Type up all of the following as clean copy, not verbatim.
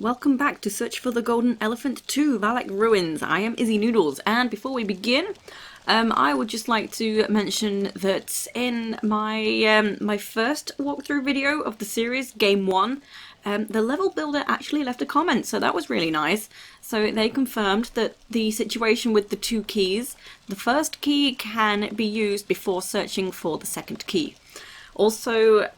Welcome back to Search for the Golden Elephant 2, Valek Ruins. I am Izzy Noodles, and before we begin, I would just like to mention that in my my first walkthrough video of the series, Game 1, the level builder actually left a comment, so that was really nice. So they confirmed that the situation with the two keys, the first key can be used before searching for the second key. Also,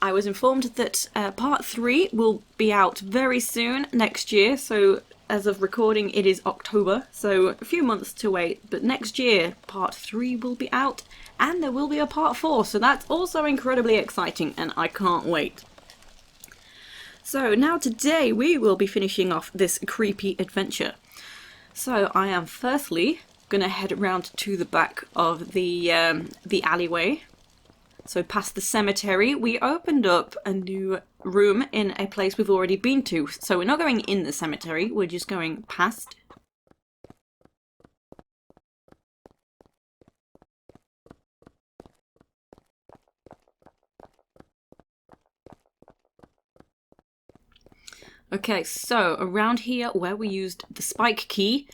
I was informed that part 3 will be out very soon next year, so as of recording it is October, so a few months to wait, but next year part 3 will be out and there will be a part 4, so that's also incredibly exciting and I can't wait. So now today we will be finishing off this creepy adventure. So I am firstly going to head around to the back of the alleyway. So past the cemetery, we opened up a new room in a place we've already been to. So we're not going in the cemetery, we're just going past. Okay, so around here where we used the spike key,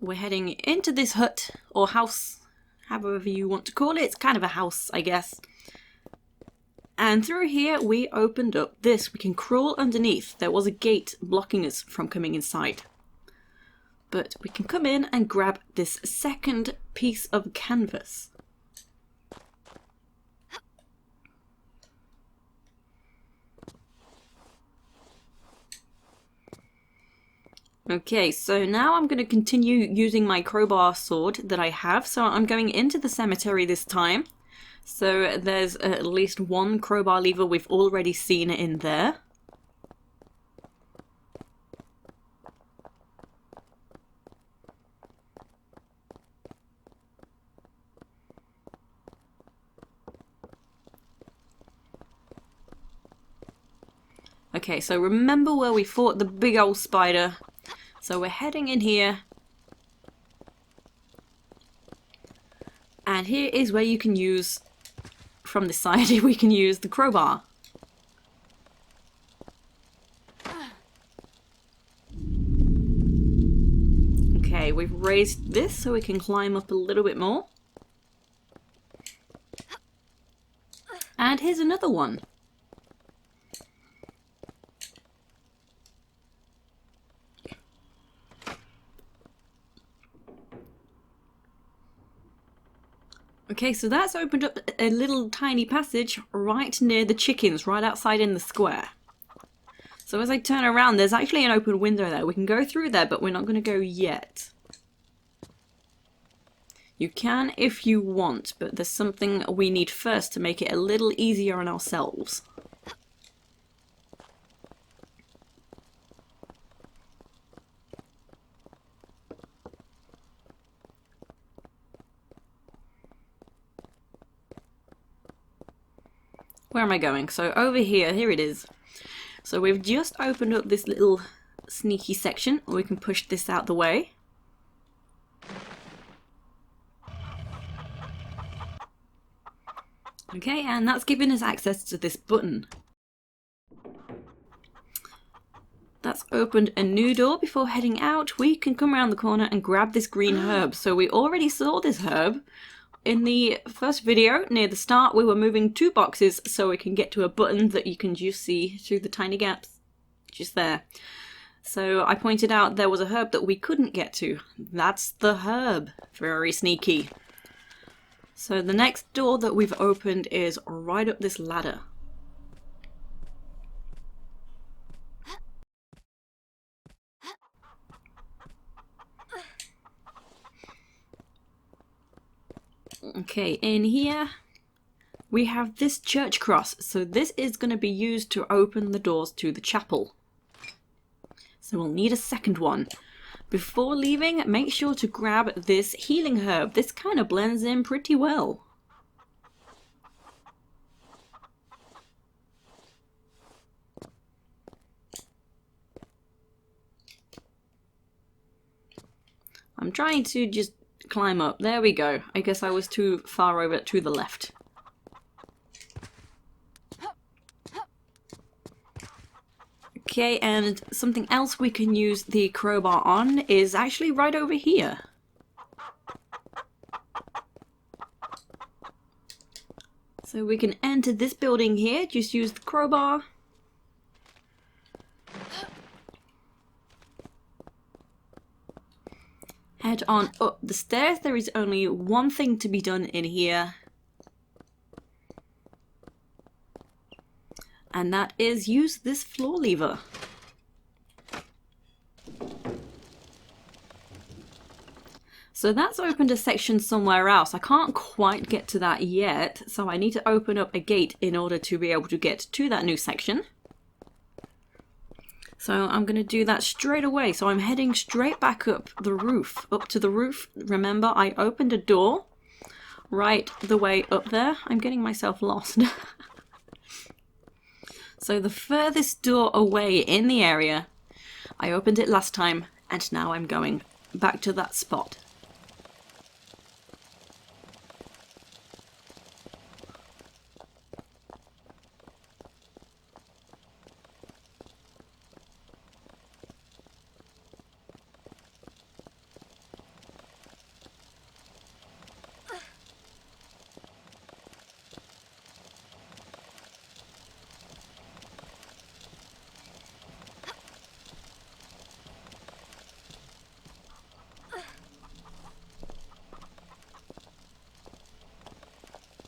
we're heading into this hut, or house, however you want to call it. It's kind of a house, I guess. And through here we opened up this. We can crawl underneath. There was a gate blocking us from coming inside. But we can come in and grab this second piece of canvas. Okay, so now I'm going to continue using my crowbar sword that I have. So I'm going into the cemetery this time. So there's at least one crowbar lever we've already seen in there. Okay, so remember where we fought the big old spider. So we're heading in here. And here is where you can use, from the side, we can use the crowbar. Okay, we've raised this so we can climb up a little bit more. And here's another one. Okay, so that's opened up a little tiny passage right near the chickens, right outside in the square. So as I turn around, there's actually an open window there. We can go through there, but we're not going to go yet. You can if you want, but there's something we need first to make it a little easier on ourselves. Where am I going? So over here, here it is. So we've just opened up this little sneaky section. We can push this out the way. Okay, and that's giving us access to this button. That's opened a new door. Before heading out, we can come around the corner and grab this green herb. So we already saw this herb. In the first video, near the start, we were moving 2 boxes so we can get to a button that you can just see through the tiny gaps. Just there. So I pointed out there was a herb that we couldn't get to. That's the herb. Very sneaky. So the next door that we've opened is right up this ladder. Okay, in here we have this church cross, so this is going to be used to open the doors to the chapel. So we'll need a second one. Before leaving, make sure to grab this healing herb. This kind of blends in pretty well. I'm trying to just climb up. There we go. I guess I was too far over to the left. Okay, and something else we can use the crowbar on is actually right over here. So we can enter this building here, just use the crowbar. Head on up the stairs. There is only one thing to be done in here. And that is use this floor lever. So that's opened a section somewhere else. I can't quite get to that yet, so I need to open up a gate in order to be able to get to that new section. So I'm going to do that straight away. So I'm heading straight back up the roof, up to the roof. Remember, I opened a door right the way up there. I'm getting myself lost. So the furthest door away in the area, I opened it last time, and now I'm going back to that spot.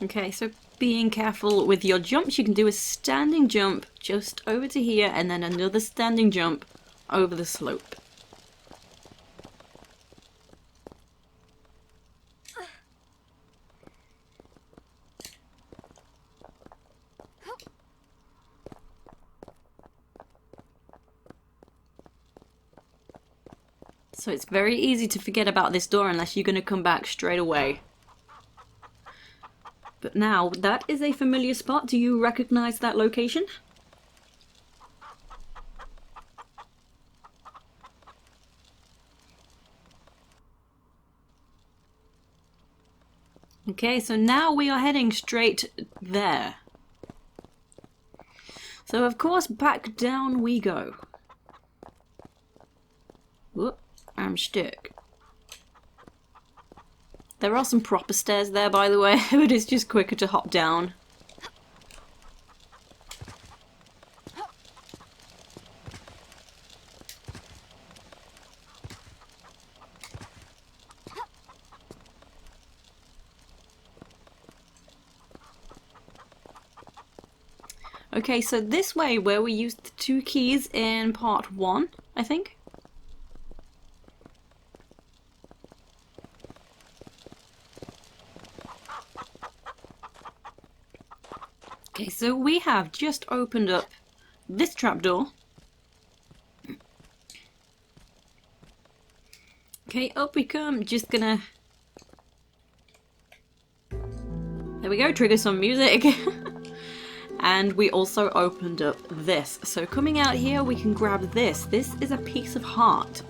Okay, so being careful with your jumps, you can do a standing jump just over to here and then another standing jump over the slope. So it's very easy to forget about this door unless you're going to come back straight away. But now, that is a familiar spot. Do you recognize that location? Okay, so now we are heading straight there. So of course, back down we go. Whoop, I'm stuck. There are some proper stairs there, by the way, but it's just quicker to hop down. Okay, so this way where we used the 2 keys in part 1, I think. Okay, so we have just opened up this trapdoor. Okay, up we come. Just gonna... There we go, trigger some music. And we also opened up this. So coming out here, we can grab this. This is a piece of heart.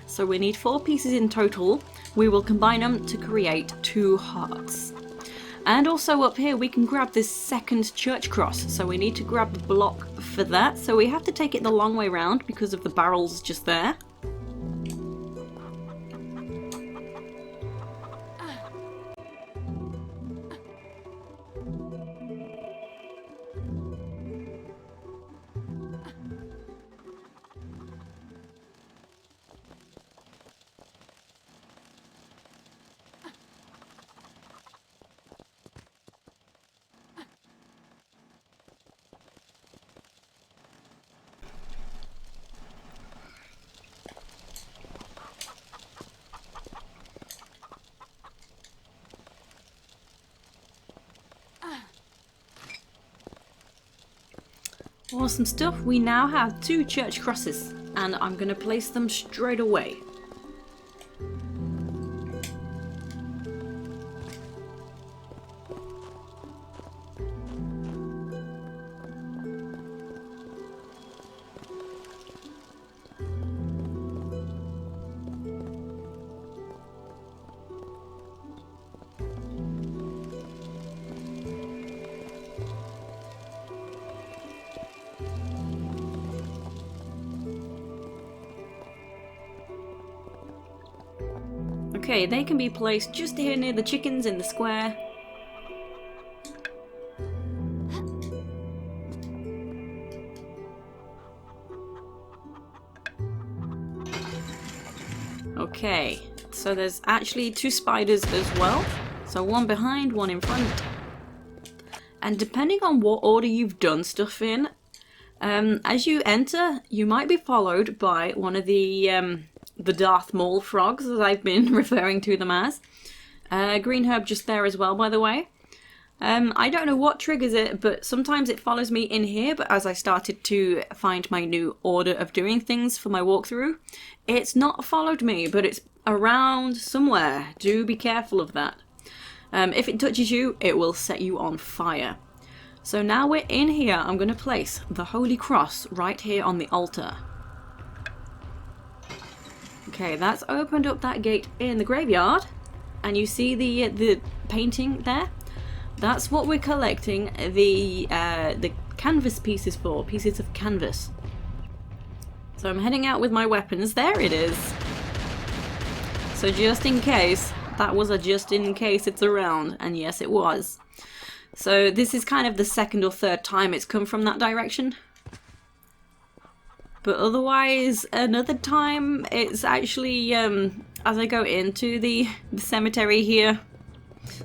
So we need 4 pieces in total. We will combine them to create 2 hearts. And also up here we can grab this second church cross, so we need to grab the block for that. So we have to take it the long way round because of the barrels just there. Awesome stuff. We now have 2 church crosses, and I'm going to place them straight away. Okay, they can be placed just here near the chickens in the square. Okay, so there's actually 2 spiders as well. So one behind, one in front. And depending on what order you've done stuff in, as you enter, you might be followed by one of the Darth Maul frogs, as I've been referring to them as. Green herb just there as well, by the way. I don't know what triggers it, but sometimes it follows me in here, but as I started to find my new order of doing things for my walkthrough, it's not followed me, but it's around somewhere. Do be careful of that. If it touches you, it will set you on fire. So now we're in here, I'm going to place the Holy Cross right here on the altar. Okay, that's opened up that gate in the graveyard, and you see the painting there? That's what we're collecting the canvas pieces for, pieces of canvas. So I'm heading out with my weapons. There it is. So just in case, that was a just in case it's around, and yes it was. So this is kind of the 2nd or 3rd time it's come from that direction. But otherwise, another time it's actually as I go into the cemetery here.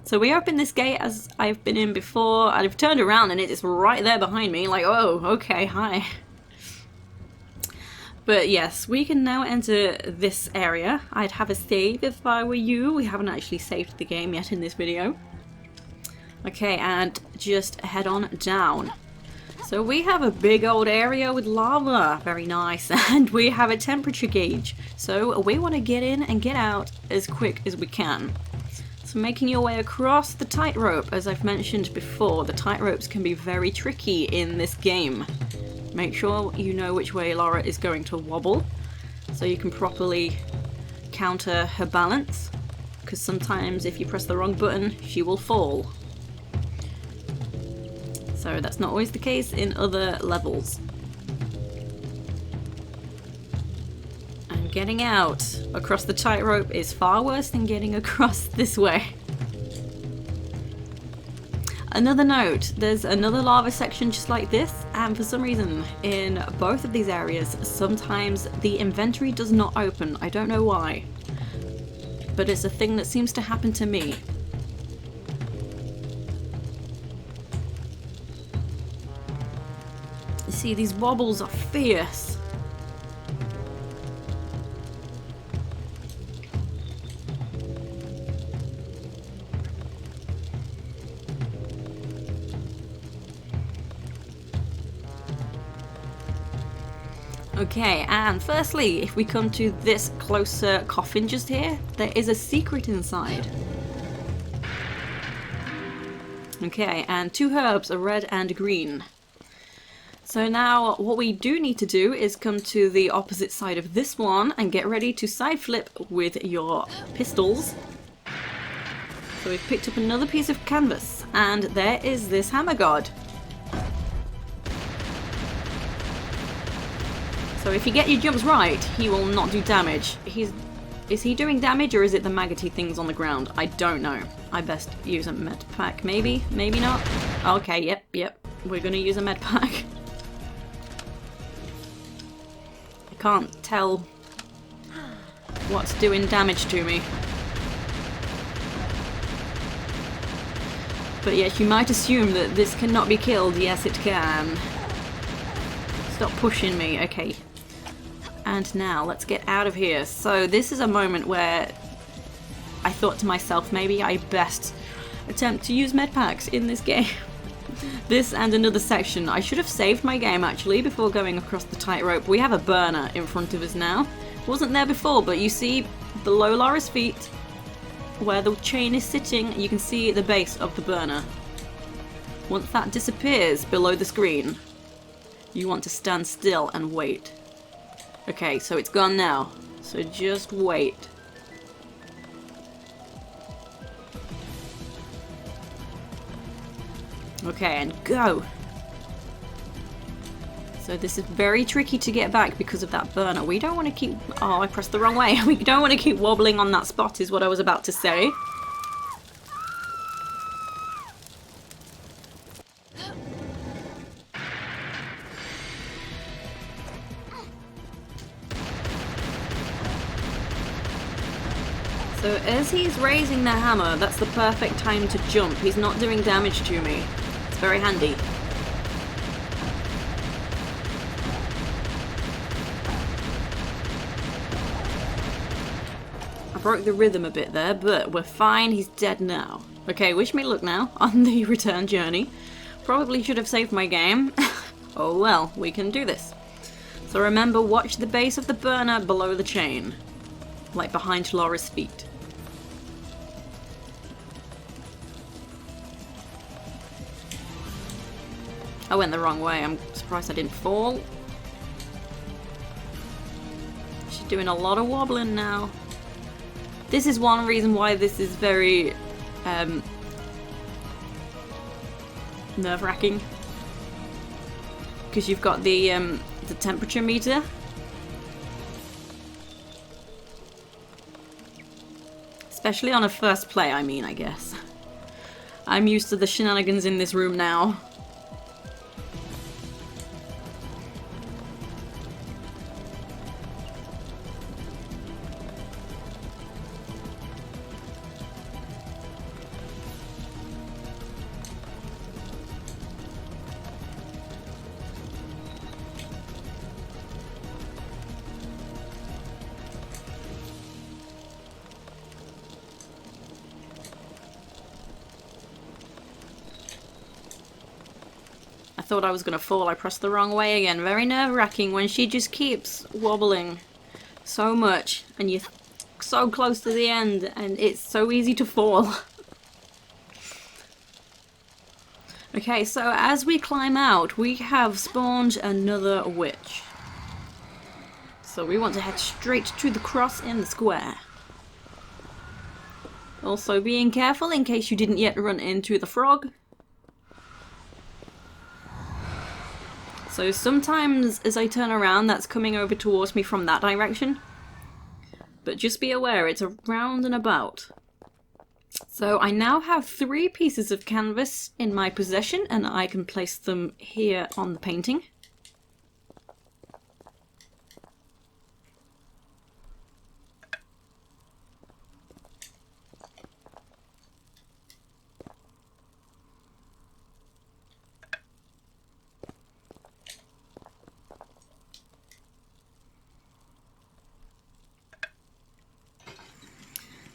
So we open this gate as I've been in before, and I've turned around and it's right there behind me, like, oh, okay, hi. But yes, we can now enter this area. I'd have a save if I were you. We haven't actually saved the game yet in this video. Okay, and just head on down. So we have a big old area with lava, very nice, and we have a temperature gauge. So we want to get in and get out as quick as we can. So making your way across the tightrope, as I've mentioned before, the tightropes can be very tricky in this game. Make sure you know which way Laura is going to wobble, so you can properly counter her balance, because sometimes if you press the wrong button, she will fall. So that's not always the case in other levels. And getting out across the tightrope is far worse than getting across this way. Another note, there's another lava section just like this, and for some reason in both of these areas sometimes the inventory does not open. I don't know why, but it's a thing that seems to happen to me. You see, these wobbles are fierce. Okay, and firstly, if we come to this closer coffin just here, there is a secret inside. Okay, and 2 herbs, a red and green. So now what we do need to do is come to the opposite side of this one and get ready to side flip with your pistols. So we've picked up another piece of canvas, and there is this hammer god. So if you get your jumps right, he will not do damage. Is he doing damage, or is it the maggoty things on the ground? I don't know. I best use a med pack, maybe? Maybe not? Okay, yep. We're gonna use a med pack. I can't tell what's doing damage to me. But yes, you might assume that this cannot be killed. Yes, it can. Stop pushing me. Okay. And now, let's get out of here. So this is a moment where I thought to myself, maybe I best attempt to use medpacks in this game. This and another section. I should have saved my game actually before going across the tightrope. We have a burner in front of us now. Wasn't there before, but you see below Laura's feet where the chain is sitting, you can see the base of the burner. Once that disappears below the screen, you want to stand still and wait. Okay, so it's gone now, so just wait. Okay, and go! So this is very tricky to get back because of that burner. We don't want to keep... Oh, I pressed the wrong way. We don't want to keep wobbling on that spot is what I was about to say. So as he's raising the hammer, that's the perfect time to jump. He's not doing damage to me. It's very handy. I broke the rhythm a bit there, but we're fine. He's dead now. Okay, wish me luck now on the return journey. Probably should have saved my game. Oh well, we can do this. So remember, watch the base of the burner below the chain. Like behind Laura's feet. I went the wrong way. I'm surprised I didn't fall. She's doing a lot of wobbling now. This is one reason why this is very nerve-wracking. Because you've got the temperature meter. Especially on a first play, I mean, I guess. I'm used to the shenanigans in this room now. I thought I was gonna fall. I pressed the wrong way again. Very nerve-wracking when she just keeps wobbling so much and you're so close to the end and it's so easy to fall. Okay, so as we climb out, we have spawned another witch. So we want to head straight to the cross in the square. Also being careful in case you didn't yet run into the frog. So sometimes as I turn around, that's coming over towards me from that direction. But just be aware, it's around and about. So I now have 3 pieces of canvas in my possession and I can place them here on the painting.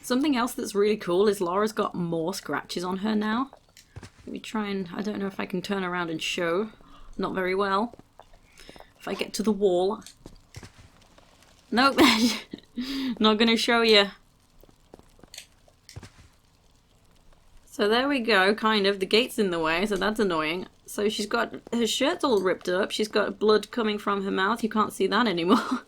Something else that's really cool is Laura's got more scratches on her now. Let me try and... I don't know if I can turn around and show. Not very well. If I get to the wall... Nope. Not gonna show you. So there we go, kind of. The gate's in the way, so that's annoying. So she's got... her shirt's all ripped up. She's got blood coming from her mouth. You can't see that anymore.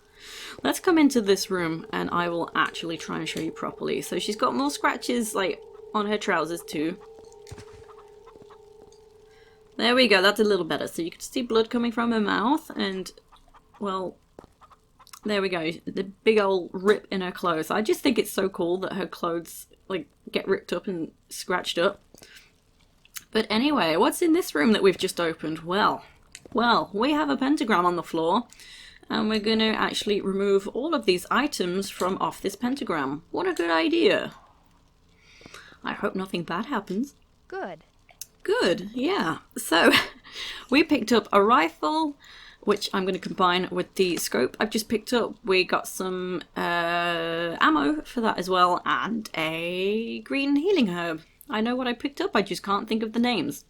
Let's come into this room and I will actually try and show you properly. So she's got more scratches like on her trousers too. There we go, that's a little better. So you can see blood coming from her mouth and, well, there we go. The big old rip in her clothes. I just think it's so cool that her clothes like get ripped up and scratched up. But anyway, what's in this room that we've just opened? Well, we have a pentagram on the floor. And we're going to actually remove all of these items from off this pentagram. What a good idea. I hope nothing bad happens. Good. Good, yeah. So, we picked up a rifle, which I'm going to combine with the scope I've just picked up. We got some ammo for that as well, and a green healing herb. I know what I picked up, I just can't think of the names.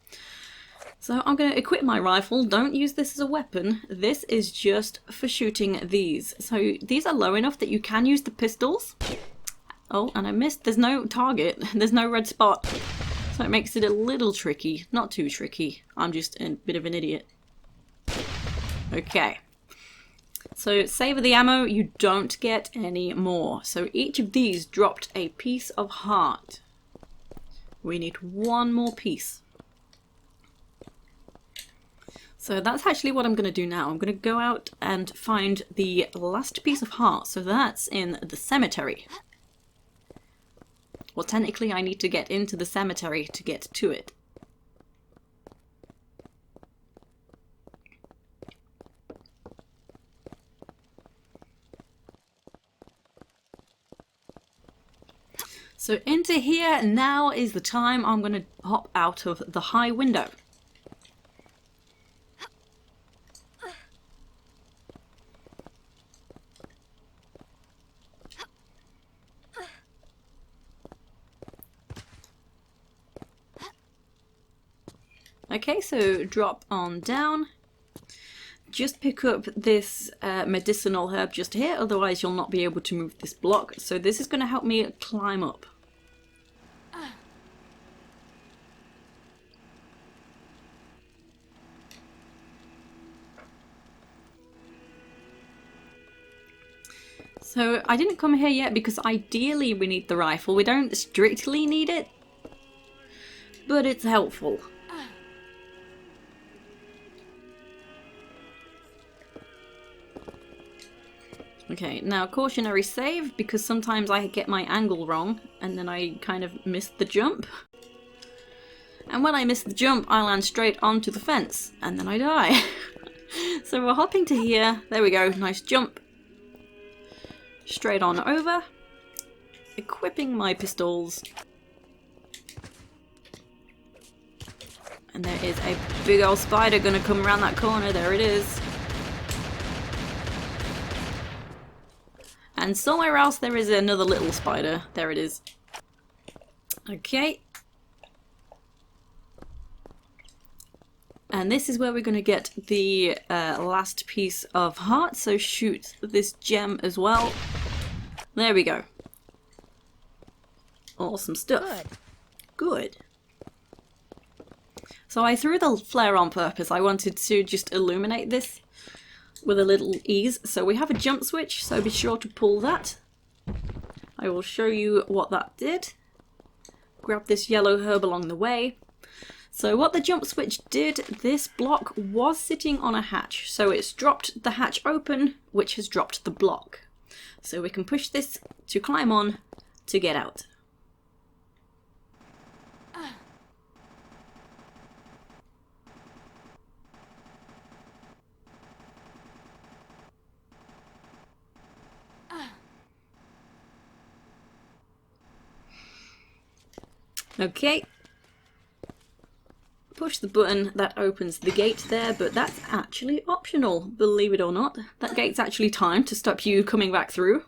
So I'm going to equip my rifle. Don't use this as a weapon. This is just for shooting these. So these are low enough that you can use the pistols. Oh, and I missed. There's no target. There's no red spot. So it makes it a little tricky. Not too tricky. I'm just a bit of an idiot. Okay. So save the ammo. You don't get any more. So each of these dropped a piece of heart. We need one more piece. So that's actually what I'm going to do now. I'm going to go out and find the last piece of heart. So that's in the cemetery. Well, technically I need to get into the cemetery to get to it. So into here, now is the time I'm going to hop out of the high window. Okay, so drop on down. Just pick up this medicinal herb just here, otherwise you'll not be able to move this block. So this is going to help me climb up. So I didn't come here yet because ideally we need the rifle. We don't strictly need it, but it's helpful. Okay, now cautionary save, because sometimes I get my angle wrong and then I kind of miss the jump. And when I miss the jump, I land straight onto the fence and then I die. So we're hopping to here. There we go, nice jump. Straight on over. Equipping my pistols. And there is a big old spider gonna come around that corner. There it is. And somewhere else there is another little spider. There it is. Okay. And this is where we're going to get the last piece of heart. So shoot this gem as well. There we go. Awesome stuff. Good. So I threw the flare on purpose. I wanted to just illuminate this with a little ease. So we have a jump switch, so be sure to pull that. I will show you what that did. Grab this yellow herb along the way. So what the jump switch did, this block was sitting on a hatch. So it's dropped the hatch open, which has dropped the block. So we can push this to climb on to get out. Okay. Push the button, that opens the gate there, but that's actually optional, believe it or not. That gate's actually timed to stop you coming back through.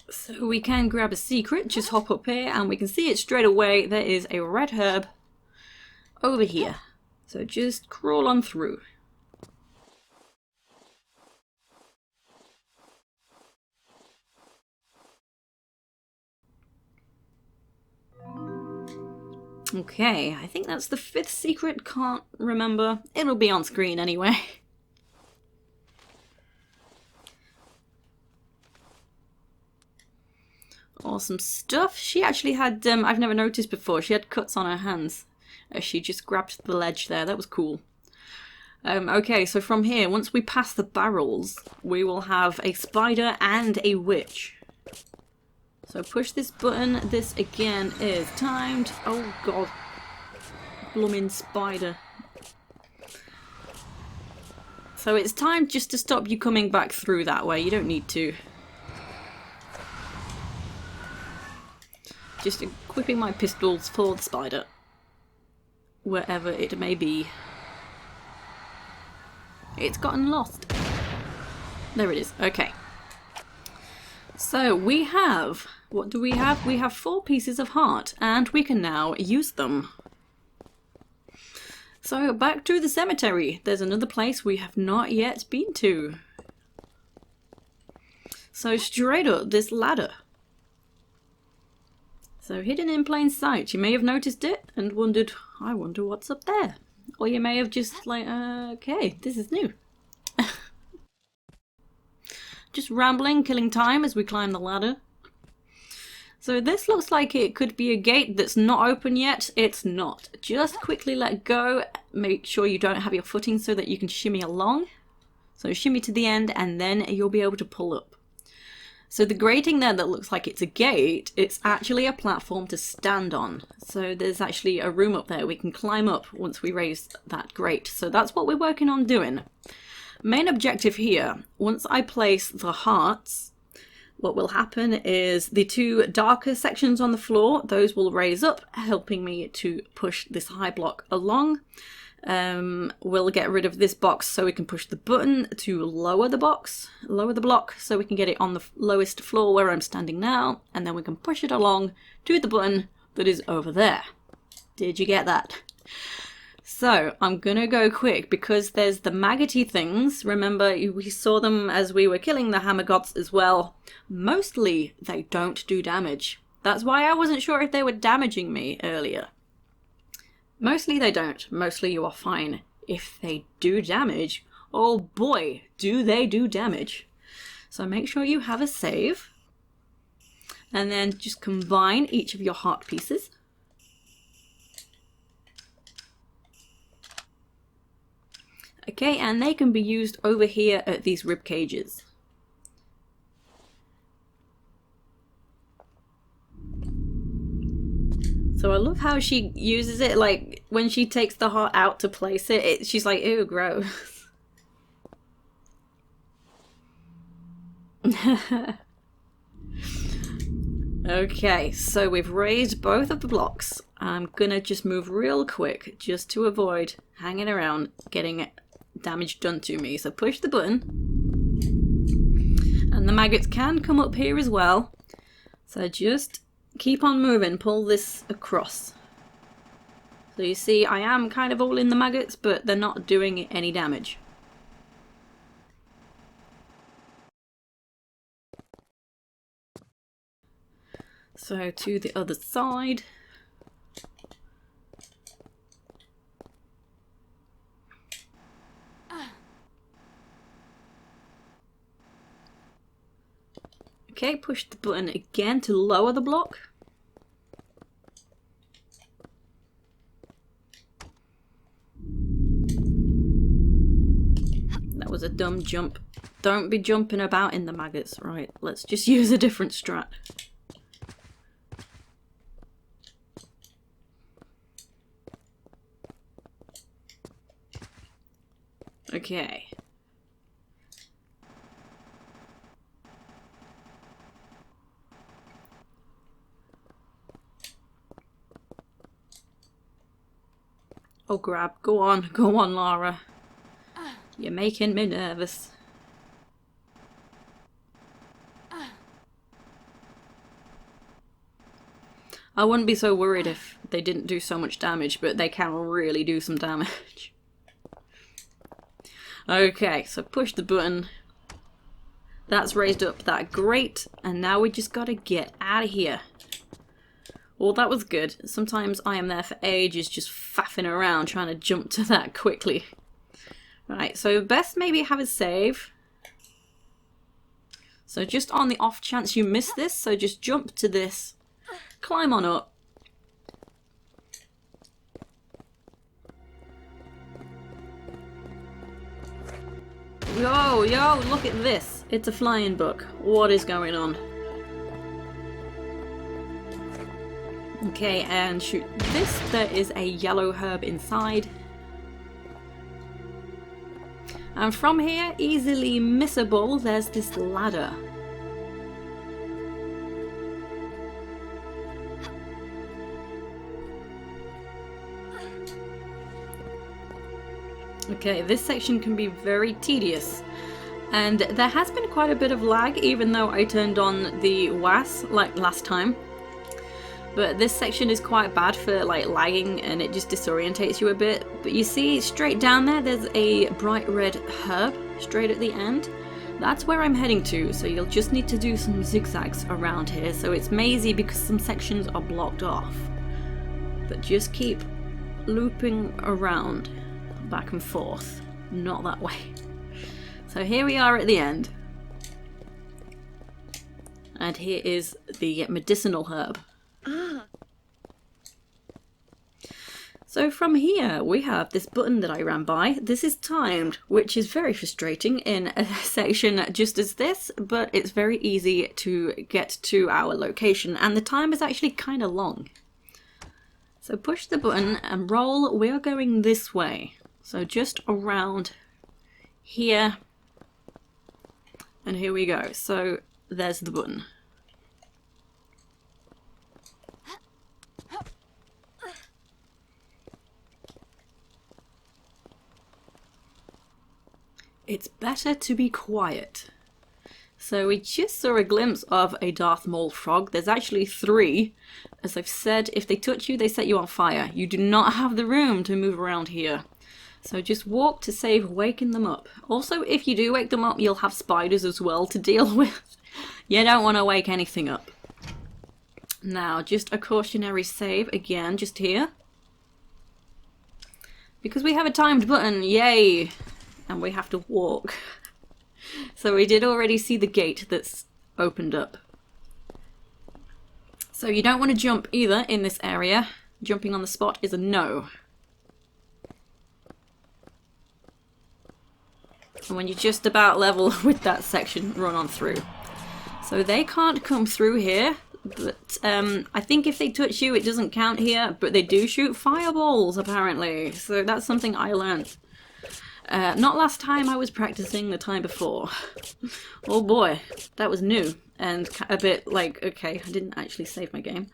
So we can grab a secret, just hop up here, and we can see it straight away. There is a red herb over here. So just crawl on through. Okay, I think that's the 5th secret, can't remember. It'll be on screen anyway. Awesome stuff. She actually had, I've never noticed before, she had cuts on her hands as she just grabbed the ledge there. That was cool. Okay, so from here, once we pass the barrels, we will have a spider and a witch. So push this button. This again is timed. Oh god. Blooming spider. So it's timed just to stop you coming back through that way. You don't need to. Just equipping my pistols for the spider. Wherever it may be. It's gotten lost. There it is. Okay. So we have, what do we have? We have 4 pieces of heart, and we can now use them. So back to the cemetery. There's another place we have not yet been to. So straight up this ladder. So hidden in plain sight. You may have noticed it and wondered, I wonder what's up there. Or you may have just like, okay, this is new. Just rambling, killing time as we climb the ladder. So this looks like it could be a gate that's not open yet. It's not. Just quickly let go. Make sure you don't have your footing so that you can shimmy along. So shimmy to the end and then you'll be able to pull up. So the grating there that looks like it's a gate, it's actually a platform to stand on. So there's actually a room up there we can climb up once we raise that grate. So that's what we're working on doing. Main objective here, once I place the hearts, what will happen is the two darker sections on the floor, those will raise up, helping me to push this high block along. We'll get rid of this box so we can push the button to lower the block, so we can get it on the lowest floor where I'm standing now, and then we can push it along to the button that is over there. Did you get that? So I'm gonna go quick because there's the maggoty things. Remember, we saw them as we were killing the hammer gods as well. Mostly they don't do damage. That's why I wasn't sure if they were damaging me earlier. Mostly they don't. Mostly you are fine. If they do damage, oh boy, do they do damage. So make sure you have a save. And then just combine each of your heart pieces. Okay, and they can be used over here at these rib cages. So I love how she uses it, like when she takes the heart out to place it, she's like, ew, gross. Okay, so we've raised both of the blocks. I'm gonna just move real quick just to avoid hanging around getting damage done to me. So push the button. And the maggots can come up here as well. So just keep on moving, pull this across. So you see I am kind of all in the maggots, but they're not doing any damage. So to the other side. Okay, push the button again to lower the block. That was a dumb jump. Don't be jumping about in the maggots. Right, let's just use a different strat. Okay. Oh, grab. Go on, Lara. You're making me nervous. I wouldn't be so worried if they didn't do so much damage, but they can really do some damage. Okay, so push the button. That's raised up that grate, and now we just gotta get out of here. Well, that was good. Sometimes I am there for ages just faffing around trying to jump to that quickly. Right, so best maybe have a save. So just on the off chance you miss this, so just jump to this, climb on up. Yo, look at this. It's a flying book. What is going on? Okay, and shoot this. There is a yellow herb inside. And from here, easily missable, there's this ladder. Okay, this section can be very tedious. And there has been quite a bit of lag, even though I turned on the WAS like last time. But this section is quite bad for like lagging, and it just disorientates you a bit. But you see straight down there, there's a bright red herb straight at the end. That's where I'm heading to, so you'll just need to do some zigzags around here. So it's mazy because some sections are blocked off. But just keep looping around, back and forth, not that way. So here we are at the end. And here is the medicinal herb. So from here we have this button that I ran by. This is timed, which is very frustrating in a section just as this, but it's very easy to get to our location, and the time is actually kind of long. So push the button and roll. We are going this way. So just around here. And here we go. So there's the button. It's better to be quiet. So we just saw a glimpse of a Darth Maul frog. There's actually 3. As I've said, if they touch you, they set you on fire. You do not have the room to move around here. So just walk to save waking them up. Also, if you do wake them up, you'll have spiders as well to deal with. You don't want to wake anything up. Now, just a cautionary save again, just here. Because we have a timed button, yay! And we have to walk. So we did already see the gate that's opened up. So you don't want to jump either in this area. Jumping on the spot is a no. And when you're just about level with that section, run on through. So they can't come through here, but I think if they touch you it doesn't count here, but they do shoot fireballs apparently. So that's something I learned. Not last time I was practicing, the time before. Oh boy, that was new and a bit like, okay, I didn't actually save my game.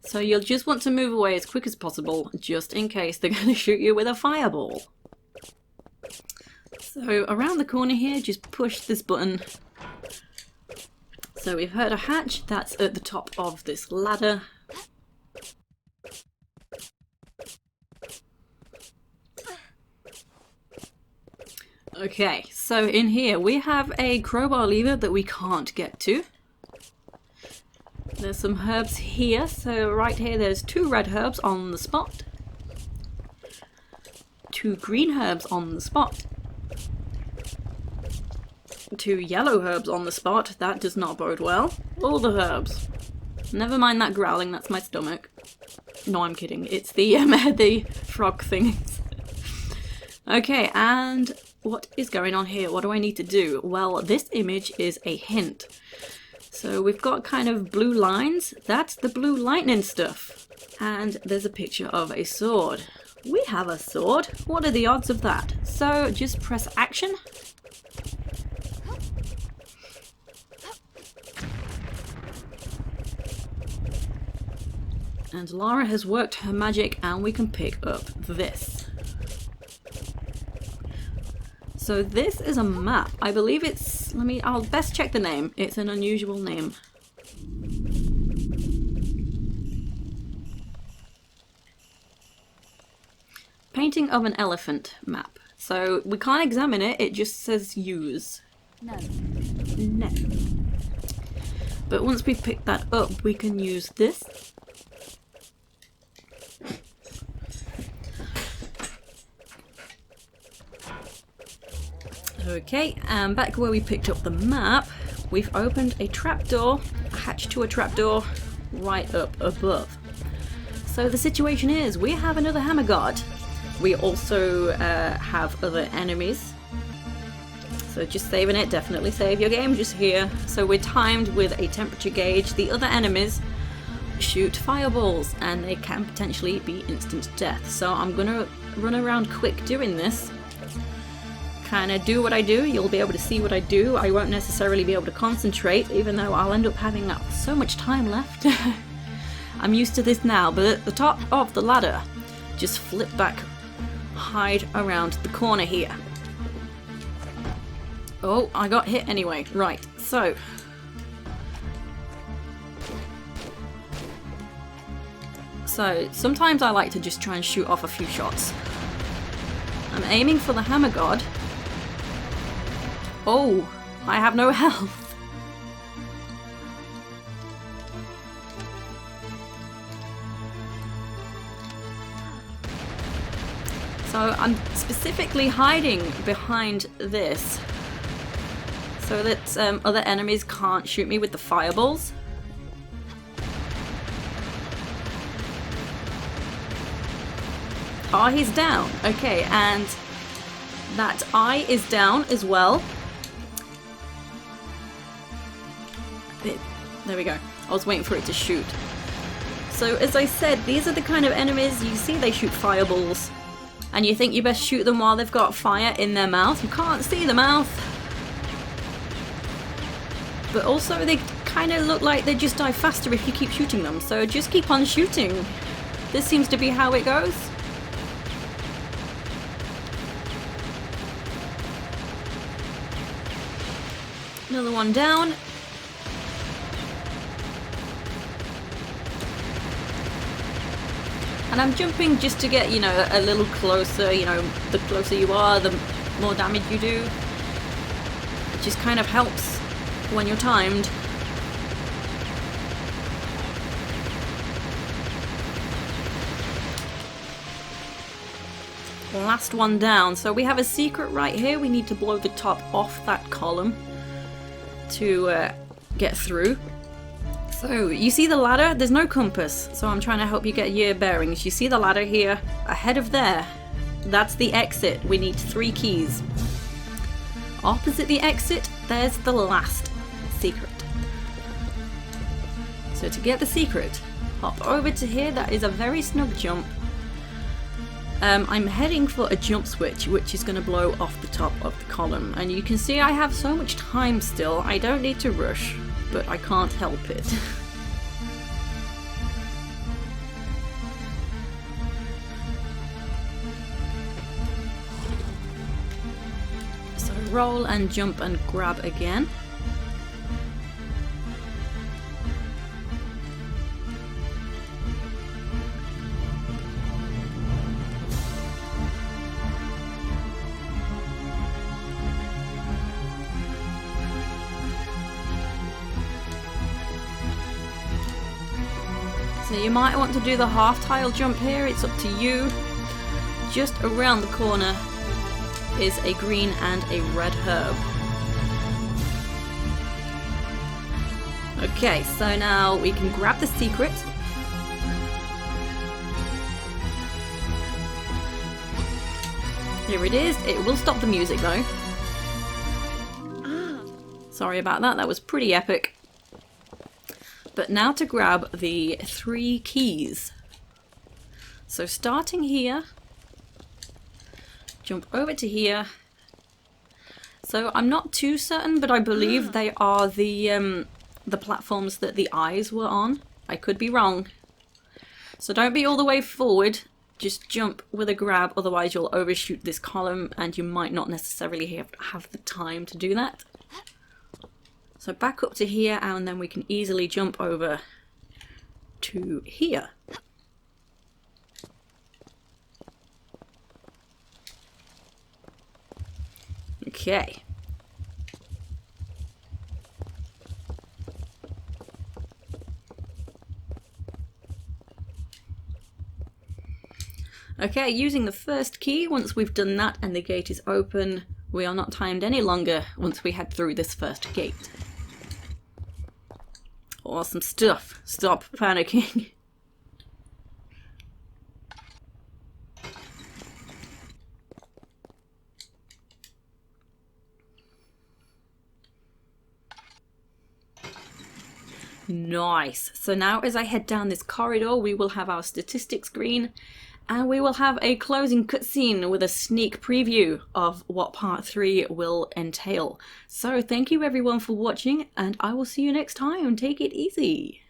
So you'll just want to move away as quick as possible, just in case they're going to shoot you with a fireball. So around the corner here, just push this button. So we've heard a hatch, that's at the top of this ladder. Okay, so in here we have a crowbar lever that we can't get to. There's some herbs here, so right here there's 2 red herbs on the spot. 2 green herbs on the spot. 2 yellow herbs on the spot, that does not bode well. All the herbs. Never mind that growling, that's my stomach. No, I'm kidding, it's the, the frog things. Okay, and what is going on here? What do I need to do? Well, this image is a hint. So we've got kind of blue lines. That's the blue lightning stuff. And there's a picture of a sword. We have a sword. What are the odds of that? So just press action. And Lara has worked her magic and we can pick up this. So this is a map. I believe it's, I'll best check the name. It's an unusual name. Painting of an elephant map. So we can't examine it, it just says use. No. No. But once we pick that up, we can use this. Okay, and back where we picked up the map, we've opened a trapdoor, a hatch to a trapdoor, right up above. So the situation is, we have another hammer guard. We also have other enemies. So just saving it, definitely save your game just here. So we're timed with a temperature gauge. The other enemies shoot fireballs and they can potentially be instant death. So I'm gonna run around quick doing this. Kind of do what I do, you'll be able to see what I do. I won't necessarily be able to concentrate, even though I'll end up having so much time left. I'm used to this now, but at the top of the ladder, just flip back, hide around the corner here. Oh, I got hit anyway. Right, so. So, sometimes I like to just try and shoot off a few shots. I'm aiming for the hammer god. Oh, I have no health. So I'm specifically hiding behind this. so that other enemies can't shoot me with the fireballs. Oh, he's down. Okay, and that eye is down as well. There we go. I was waiting for it to shoot. So as I said, these are the kind of enemies you see they shoot fireballs. And you think you best shoot them while they've got fire in their mouth. You can't see the mouth. But also they kind of look like they just die faster if you keep shooting them. So just keep on shooting. This seems to be how it goes. Another one down. And I'm jumping just to get, you know, a little closer. You know, the closer you are, the more damage you do. It just kind of helps when you're timed. Last one down. So we have a secret right here. We need to blow the top off that column to get through. So you see the ladder? There's no compass, so I'm trying to help you get your bearings. You see the ladder here ahead of there? That's the exit. We need 3 keys. Opposite the exit, there's the last secret. So to get the secret, hop over to here. That is a very snug jump. I'm heading for a Jumpswitch, which is going to blow off the top of the column. And you can see I have so much time still. I don't need to rush, but I can't help it. So roll and jump and grab again. So you might want to do the half tile jump here, it's up to you. Just around the corner is a green and a red herb. Okay, so now we can grab the secret. Here it is. It will stop the music though. Sorry about that, that was pretty epic. But now to grab the 3 keys. So starting here, jump over to here. So I'm not too certain, but I believe they are the platforms that the eyes were on. I could be wrong. So don't be all the way forward, just jump with a grab, otherwise you'll overshoot this column and you might not necessarily have the time to do that. So back up to here and then we can easily jump over to here. Okay. Okay, using the first key, once we've done that and the gate is open, we are not timed any longer once we head through this first gate. Awesome stuff. Stop panicking. Nice. So now as I head down this corridor, we will have our statistics screen and we will have a closing cutscene with a sneak preview of what part 3 will entail. So thank you everyone for watching and I will see you next time. Take it easy.